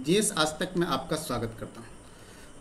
GS आज तक में आपका स्वागत करता हूं।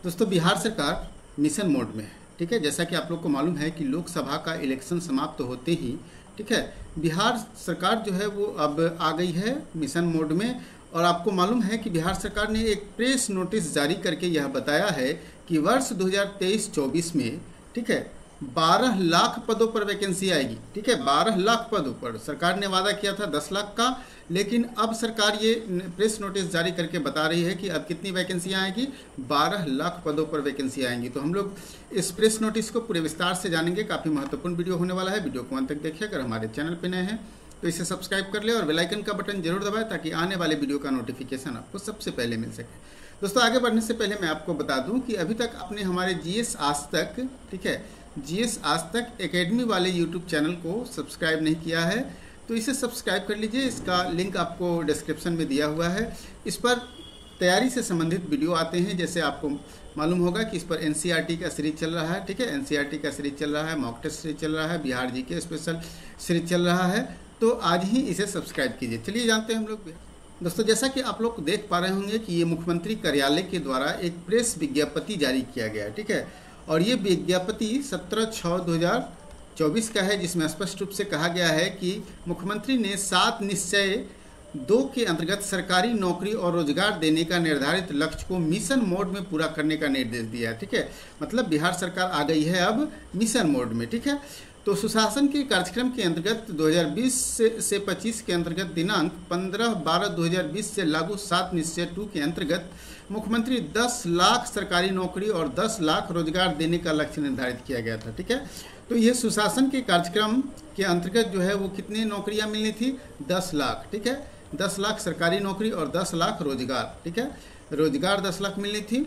दोस्तों, बिहार सरकार मिशन मोड में है। ठीक है, जैसा कि आप लोग को मालूम है कि लोकसभा का इलेक्शन समाप्त होते ही ठीक है बिहार सरकार जो है वो अब आ गई है मिशन मोड में। और आपको मालूम है कि बिहार सरकार ने एक प्रेस नोटिस जारी करके यह बताया है कि वर्ष 2023-24 में ठीक है 12 लाख पदों पर वैकेंसी आएगी। ठीक है, 12 लाख पदों पर। सरकार ने वादा किया था 10 लाख का, लेकिन अब सरकार ये प्रेस नोटिस जारी करके बता रही है कि अब कितनी वैकेंसियाँ आएगी, 12 लाख पदों पर वैकेंसी आएंगी। तो हम लोग इस प्रेस नोटिस को पूरे विस्तार से जानेंगे। काफ़ी महत्वपूर्ण वीडियो होने वाला है। वीडियो को अंत तक देखिए। अगर हमारे चैनल पर नए हैं तो इसे सब्सक्राइब कर ले और बेल आइकन का बटन जरूर दबाएं ताकि आने वाले वीडियो का नोटिफिकेशन आपको सबसे पहले मिल सके। दोस्तों, आगे बढ़ने से पहले मैं आपको बता दूं कि अभी तक आपने हमारे जीएस आज तक ठीक है जीएस आज तक एकेडमी वाले यूट्यूब चैनल को सब्सक्राइब नहीं किया है तो इसे सब्सक्राइब कर लीजिए। इसका लिंक आपको डिस्क्रिप्शन में दिया हुआ है। इस पर तैयारी से संबंधित वीडियो आते हैं। जैसे आपको मालूम होगा कि इस पर एनसीईआरटी का सीरीज चल रहा है। ठीक है, एनसीईआरटी का सीरीज चल रहा है, मॉक टेस्ट सीरीज चल रहा है, बिहार जीके स्पेशल सीरीज चल रहा है। तो आज ही इसे सब्सक्राइब कीजिए। चलिए जानते हैं हम लोग। दोस्तों, जैसा कि आप लोग देख पा रहे होंगे कि ये मुख्यमंत्री कार्यालय के द्वारा एक प्रेस विज्ञप्ति जारी किया गया है। ठीक है, और ये विज्ञप्ति 17/6/2024 का है, जिसमें स्पष्ट रूप से कहा गया है कि मुख्यमंत्री ने 7 निश्चय 2 के अंतर्गत सरकारी नौकरी और रोजगार देने का निर्धारित लक्ष्य को मिशन मोड में पूरा करने का निर्देश दिया है। ठीक है, मतलब बिहार सरकार आ गई है अब मिशन मोड में। ठीक है, तो सुशासन के कार्यक्रम के अंतर्गत 2020 से 25 के अंतर्गत दिनांक 15/12/2020 से लागू 7 निश्चय 2 के अंतर्गत मुख्यमंत्री 10 लाख सरकारी नौकरी और 10 लाख रोजगार देने का लक्ष्य निर्धारित किया गया था। ठीक है, तो ये सुशासन के कार्यक्रम के अंतर्गत जो है वो कितनी नौकरियां मिलनी थी, 10 लाख। ठीक है, 10 लाख सरकारी नौकरी और 10 लाख रोजगार। ठीक है, रोजगार 10 लाख मिलनी थी।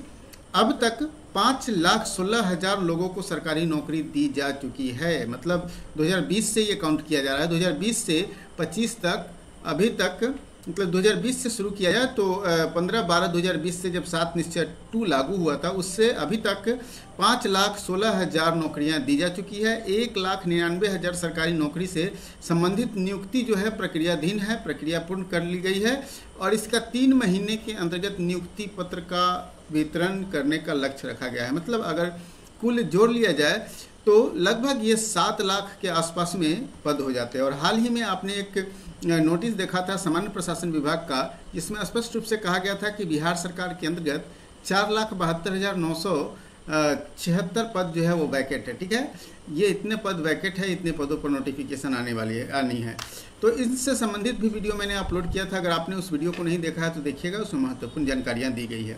अब तक 5,16,000 लोगों को सरकारी नौकरी दी जा चुकी है। मतलब 2020 से ये काउंट किया जा रहा है। 2020 से 25 तक अभी तक मतलब 2020 से शुरू किया जाए तो 15/12/2020 से जब 7 निश्चय 2 लागू हुआ था उससे अभी तक 5,16,000 नौकरियां दी जा चुकी है। 1,99,000 सरकारी नौकरी से संबंधित नियुक्ति जो है प्रक्रियाधीन है, प्रक्रिया पूर्ण कर ली गई है। और इसका 3 महीने के अंतर्गत नियुक्ति पत्र का वितरण करने का लक्ष्य रखा गया है। मतलब अगर कुल जोड़ लिया जाए तो लगभग ये 7 लाख के आसपास में पद हो जाते हैं। और हाल ही में आपने एक नोटिस देखा था सामान्य प्रशासन विभाग का, जिसमें स्पष्ट रूप से कहा गया था कि बिहार सरकार के अंतर्गत 4,72,976 पद जो है वो वैकेट है। ठीक है, ये इतने पद वैकेट है, इतने पदों पर नोटिफिकेशन आनी है। तो इससे संबंधित भी वीडियो मैंने अपलोड किया था। अगर आपने उस वीडियो को नहीं देखा है तो देखिएगा, उसमें महत्वपूर्ण जानकारियाँ दी गई है।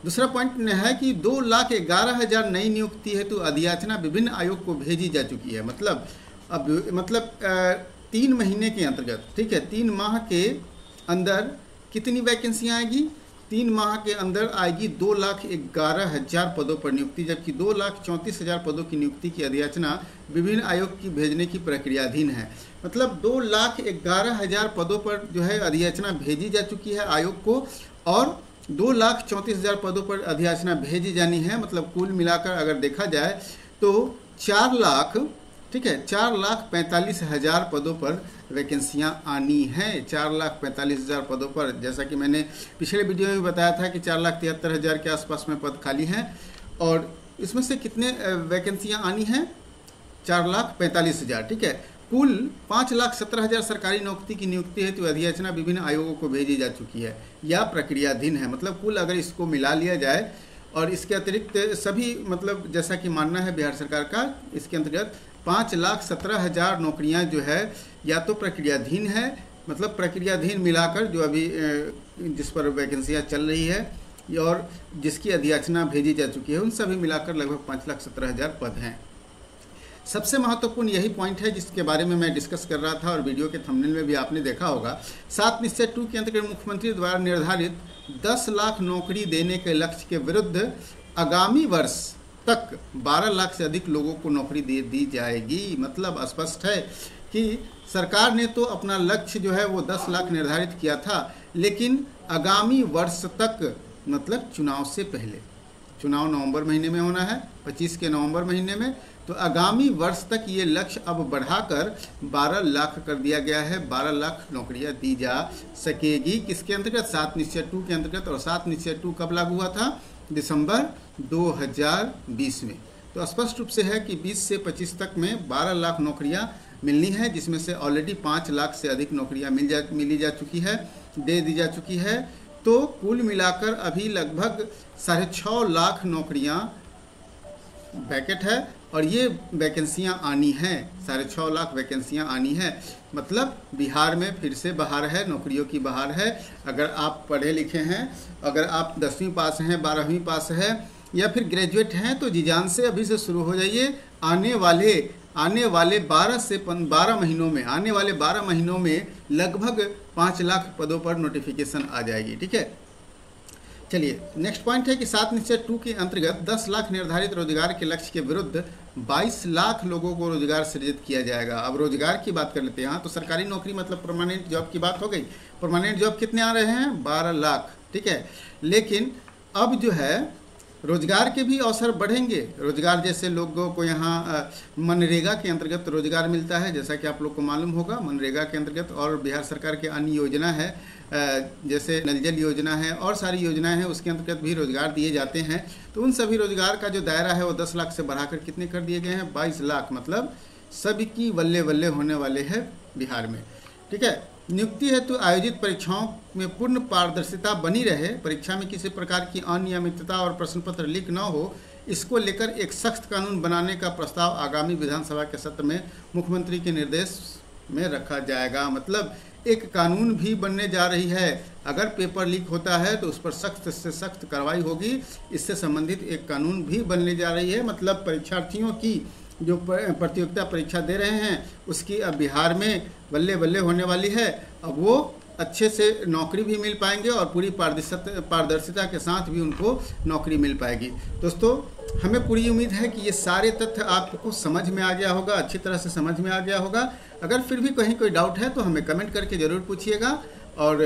दूसरा पॉइंट है कि 2,11,000 नई नियुक्ति हेतु अधियाचना विभिन्न आयोग को भेजी जा चुकी है। मतलब 3 महीने के अंतर्गत ठीक है 3 माह के अंदर कितनी वैकेंसियाँ आएगी, 3 माह के अंदर आएगी 2,11,000 पदों पर नियुक्ति, जबकि 2,34,000 पदों की नियुक्ति की अधियाचना विभिन्न आयोग की भेजने की प्रक्रियाधीन है। मतलब 2,11,000 पदों पर जो है अधियाचना भेजी जा चुकी है आयोग को और 2,34,000 पदों पर अधियाचना भेजी जानी है। मतलब कुल मिलाकर अगर देखा जाए तो 4,45,000 पदों पर वैकेंसियां आनी हैं। 4,45,000 पदों पर, जैसा कि मैंने पिछले वीडियो में बताया था कि 4,73,000 के आसपास में पद खाली हैं। और इसमें से कितने वैकेंसियां आनी हैं, 4,45,000। ठीक है, कुल 5,17,000 सरकारी नौकरी की नियुक्ति हेतु अधियाचना विभिन्न आयोगों को भेजी जा चुकी है या प्रक्रियाधीन है। मतलब कुल अगर इसको मिला लिया जाए और इसके अतिरिक्त सभी मतलब जैसा कि मानना है बिहार सरकार का, इसके अंतर्गत 5,17,000 नौकरियां जो है या तो प्रक्रियाधीन है, मतलब प्रक्रियाधीन मिलाकर जो अभी जिस पर वैकेंसियाँ चल रही है और जिसकी अधियाचना भेजी जा चुकी है, उन सभी मिलाकर लगभग 5,17,000 पद हैं। सबसे महत्वपूर्ण यही पॉइंट है जिसके बारे में मैं डिस्कस कर रहा था और वीडियो के थंबनेल में भी आपने देखा होगा। 7 निश्चय 2 के अंतर्गत मुख्यमंत्री द्वारा निर्धारित 10 लाख नौकरी देने के लक्ष्य के विरुद्ध आगामी वर्ष तक 12 लाख से अधिक लोगों को नौकरी दी जाएगी। मतलब स्पष्ट है कि सरकार ने तो अपना लक्ष्य जो है वो 10 लाख निर्धारित किया था, लेकिन आगामी वर्ष तक मतलब चुनाव से पहले चुनाव नवंबर महीने में होना है, 25 के नवंबर महीने में। तो आगामी वर्ष तक ये लक्ष्य अब बढ़ाकर 12 लाख कर दिया गया है। 12 लाख नौकरियां दी जा सकेगी। किसके अंतर्गत? 7 निश्चय 2 के अंतर्गत। और 7 निश्चय 2 कब लागू हुआ था? दिसंबर 2020 में। तो स्पष्ट रूप से है कि 20 से 25 तक में 12 लाख नौकरियां मिलनी है, जिसमें से ऑलरेडी 5 लाख से अधिक नौकरियां मिली जा चुकी है, दे दी जा चुकी है। तो कुल मिलाकर अभी लगभग 6.5 लाख नौकरियां वैकेंट है और ये वैकेंसियां आनी हैं। 6.5 लाख वैकेंसियां आनी है, मतलब बिहार में फिर से बहार है, नौकरियों की बहार है। अगर आप पढ़े लिखे हैं, अगर आप 10वीं पास हैं, 12वीं पास है या फिर ग्रेजुएट हैं, तो जी जान से अभी से शुरू हो जाइए। आने वाले 12 महीनों में, आने वाले 12 महीनों में लगभग 5 लाख पदों पर नोटिफिकेशन आ जाएगी। ठीक है, चलिए नेक्स्ट पॉइंट है कि 7 निश्चय 2 के अंतर्गत 10 लाख निर्धारित रोजगार के लक्ष्य के विरुद्ध 22 लाख लोगों को रोजगार सृजित किया जाएगा। अब रोजगार की बात कर लेते हैं। यहाँ तो सरकारी नौकरी मतलब परमानेंट जॉब की बात हो गई। परमानेंट जॉब कितने आ रहे हैं? 12 लाख। ठीक है, लेकिन अब जो है रोजगार के भी अवसर बढ़ेंगे। रोजगार जैसे लोगों को यहाँ मनरेगा के अंतर्गत रोजगार मिलता है, जैसा कि आप लोग को मालूम होगा। मनरेगा के अंतर्गत और बिहार सरकार के अन्य योजना है, जैसे नल जल योजना है और सारी योजनाएं हैं, उसके अंतर्गत भी रोजगार दिए जाते हैं। तो उन सभी रोजगार का जो दायरा है वो 10 लाख से बढ़ाकर कितने कर दिए गए हैं? 22 लाख। मतलब सभी की बल्ले बल्ले होने वाले हैं बिहार में। ठीक है, नियुक्ति हेतु आयोजित परीक्षाओं में पूर्ण पारदर्शिता बनी रहे, परीक्षा में किसी प्रकार की अनियमितता और प्रश्न पत्र लीक न हो, इसको लेकर एक सख्त कानून बनाने का प्रस्ताव आगामी विधानसभा के सत्र में मुख्यमंत्री के निर्देश में रखा जाएगा। मतलब एक कानून भी बनने जा रही है। अगर पेपर लीक होता है तो उस पर सख्त से सख्त कार्रवाई होगी। इससे संबंधित एक कानून भी बनने जा रही है। मतलब परीक्षार्थियों की जो प्रतियोगिता परीक्षा दे रहे हैं उसकी अब बिहार में बल्ले बल्ले होने वाली है। अब वो अच्छे से नौकरी भी मिल पाएंगे और पूरी पारदर्शिता के साथ भी उनको नौकरी मिल पाएगी। दोस्तों, हमें पूरी उम्मीद है कि ये सारे तथ्य आपको समझ में आ गया होगा, अच्छी तरह से समझ में आ गया होगा। अगर फिर भी कहीं कोई डाउट है तो हमें कमेंट करके ज़रूर पूछिएगा और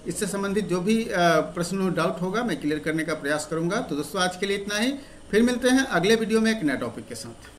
इससे संबंधित जो भी प्रश्न और डाउट होगा मैं क्लियर करने का प्रयास करूँगा। तो दोस्तों, आज के लिए इतना ही। फिर मिलते हैं अगले वीडियो में एक नए टॉपिक के साथ।